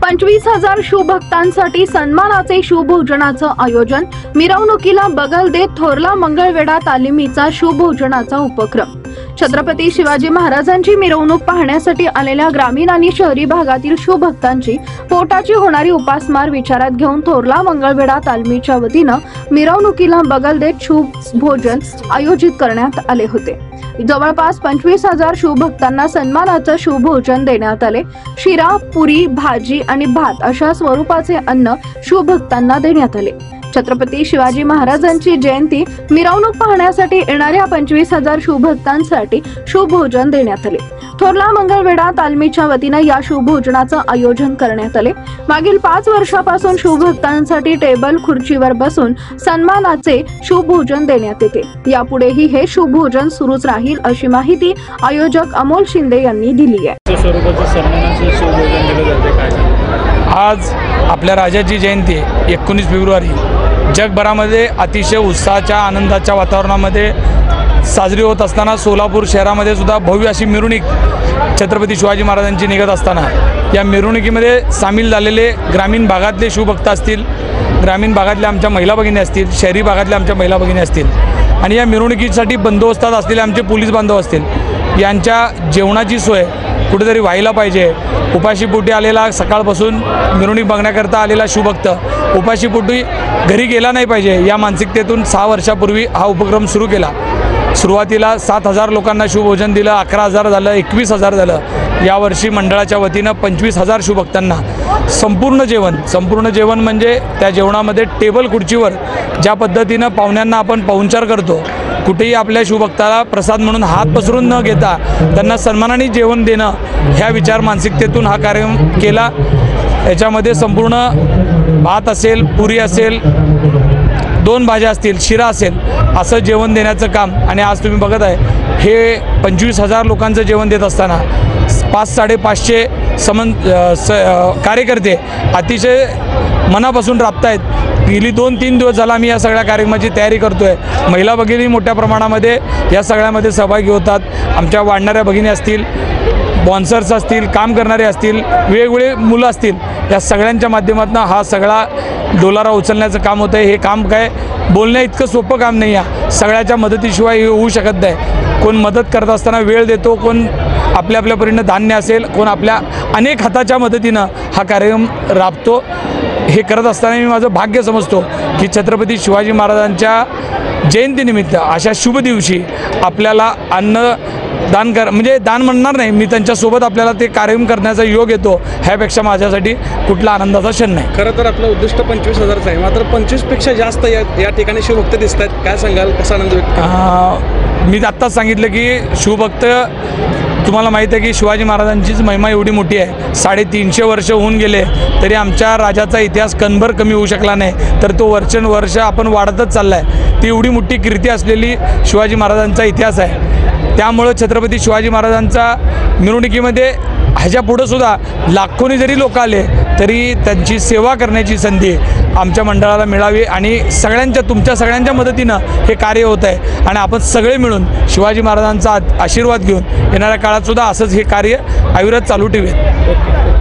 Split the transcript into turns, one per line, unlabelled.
25,000 शिवभक्तांसाठी सन्मानाचे शिवभोजनाचं आयोजन। मिरवणुकीला बगल देत थोरला मंगळवेढा तालिमीचा शिवभोजनाचा उपक्रम। छत्रपती शिवाजी महाराजांची मिरवणूक पाहण्यासाठी आलेल्या ग्रामीण आणि शहरी भागातील शिवभक्तांची पोटाची होणारी उपासमार विचारात घेऊन थोरला मंगळवेढा तालमीच्या वतीनं मिरवणुकीला बगल देत शिवभोजन आयोजित करण्यात आले होते। जवळपास 25,000 शिवभक्तांना सन्मानाचं शिवभोजन देण्यात आले। शिरा, पुरी, भाजी आणि भात अशा स्वरूपाचे अन्न शिवभक्तांना देण्यात आले। छत्रपती शिवाजी महाराजांची जयंती मिरवणूक पाहण्यासाठी येणाऱ्या 25,000 शिवभक्तांसाठी शिवभोजन देण्यात आले। थोरला मंगळवेढा तालमीच्या वतीने या शिवभोजनाचं आयोजन करण्यात आले। मागील 5 वर्षापासून शिवभक्तांसाठी टेबल खुर्चीवर बसून सन्मानाचे शिवभोजन देण्यात येते। यापुढेही हे शिवभोजन सुरूच राहील अशी माहिती आयोजक अमोल शिंदे यांनी दिली आहे।
आज आपल्या राजाची जयंती 19 फेब्रुवारी जगभरामध्ये अतिशय उत्साहाच्या आनंदाच्या वातावरणामध्ये साजरी होत असताना सोलापूर शहरामध्ये सुद्धा भव्य अशी मिरवणूक छत्रपती शिवाजी महाराजांची निघत असताना या मिरवणुकीमध्ये सामील झालेले ग्रामीण भागातले शिवभक्त असतील, ग्रामीण भागातल्या आमच्या महिला भगिनी असतील, शहरी भागातल्या आमच्या महिला भगिनी असतील आणि या मिरवणुकीसाठी बंदोबस्तात असलेले आमचे पोलीस बांधव असतील, यांच्या जेवणाची सोय कुठेतरी व्हायला पाहिजे। उपाशीपोटी आलेला सकाळपासून मिरवणूक बघण्याकरता आलेला शिवभक्त उपाशीपोटी घरी गेला नाही पाहिजे या मानसिकतेतून 6 वर्षापूर्वी हा उपक्रम सुरू केला। सुरुवातीला 7,000 लोकांना शिवभोजन दिलं, 11,000 झालं, 21,000 झालं। यावर्षी मंडळाच्या वतीनं 25,000 शिवभक्तांना संपूर्ण जेवण म्हणजे त्या जेवणामध्ये टेबल खुर्चीवर ज्या पद्धतीनं पाहुण्यांना आपण पाहुणचार करतो, कुठेही आपल्या शिवभक्ताला प्रसाद म्हणून हात पसरून न घेता त्यांना सन्मानाने जेवण देणं ह्या विचार मानसिकतेतून हा कार्यक्रम केला। याच्यामध्ये संपूर्ण भात असेल, पुरी असेल, 2 भाज्या असतील, शिरा असेल असं जेवण देण्याचं काम। आणि आज तुम्ही बघत आहे हे 25,000 लोकांचं जेवण देत असताना 500-550 कार्यकर्ते अतिशय मनापासून राबतायत। गेली 2-3 दिवस झाला आम्ही या सगळ्या कार्यक्रमाची तयारी करतोय। महिला भगिनी मोठ्या प्रमाणामध्ये या सगळ्यामध्ये सहभागी होतात। आमच्या वाढणाऱ्या भगिनी असतील, स्पॉन्सर्स असतील, काम करणारे असतील, वेगवेगळे मुलं असतील, या सगळ्यांच्या माध्यमातून हा सगळा डोलारा उचलण्याचं काम होतं आहे। हे काम काय बोलण्या इतकं सोपं काम नाही आहे, सगळ्याच्या मदतीशिवाय हे होऊ शकत नाही। कोण मदत करत असताना वेळ देतो, कोण आपल्या परीनं धान्य असेल, कोण आपल्या अनेक हाताच्या मदतीनं हा कार्यक्रम राबतो। हे करत असताना मी माझं भाग्य समजतो की छत्रपती शिवाजी महाराजांच्या जयंतीनिमित्त अशा शुभ दिवशी आपल्याला दान म्हणजे दान म्हणणार नाही मी, त्यांच्यासोबत आपल्याला ते कार्यक्रम करण्याचा योग येतो, ह्यापेक्षा माझ्यासाठी कुठला आनंदाचा क्षण नाही।
खरं तर आपलं उद्दिष्ट 25,000चं आहे, मात्र 25पेक्षा जास्त या ठिकाणी शिवभक्त दिसत आहेत। काय सांगाल, कसा आनंद व्यक्त?
मी आत्ताच सांगितलं की शिवभक्त, तुम्हाला माहीत आहे की शिवाजी महाराजांचीच महिमा एवढी मोठी आहे। 350 वर्ष होऊन गेले तरी आमच्या राजाचा इतिहास कणभर कमी होऊ शकला नाही, तर तो वर्षानुवर्ष आपण वाढतच चालला आहे। ती एवढी मोठी कीर्ती असलेली शिवाजी महाराजांचा इतिहास आहे। त्यामुळे छत्रपती शिवाजी महाराजांचा मिरवणुकीमध्ये ह्याच्या पुढं सुद्धा लाखोनी जरी लोक आले तरी त्यांची सेवा करण्याची संधी आमच्या मंडळाला मिळावी आणि तुमच्या सगळ्यांच्या मदतीनं हे कार्य होत आहे। आणि आपण सगळे मिळून शिवाजी महाराजांचा आशीर्वाद घेऊन येणाऱ्या काळात सुद्धा असंच हे कार्य अविरत चालू ठेवूयात।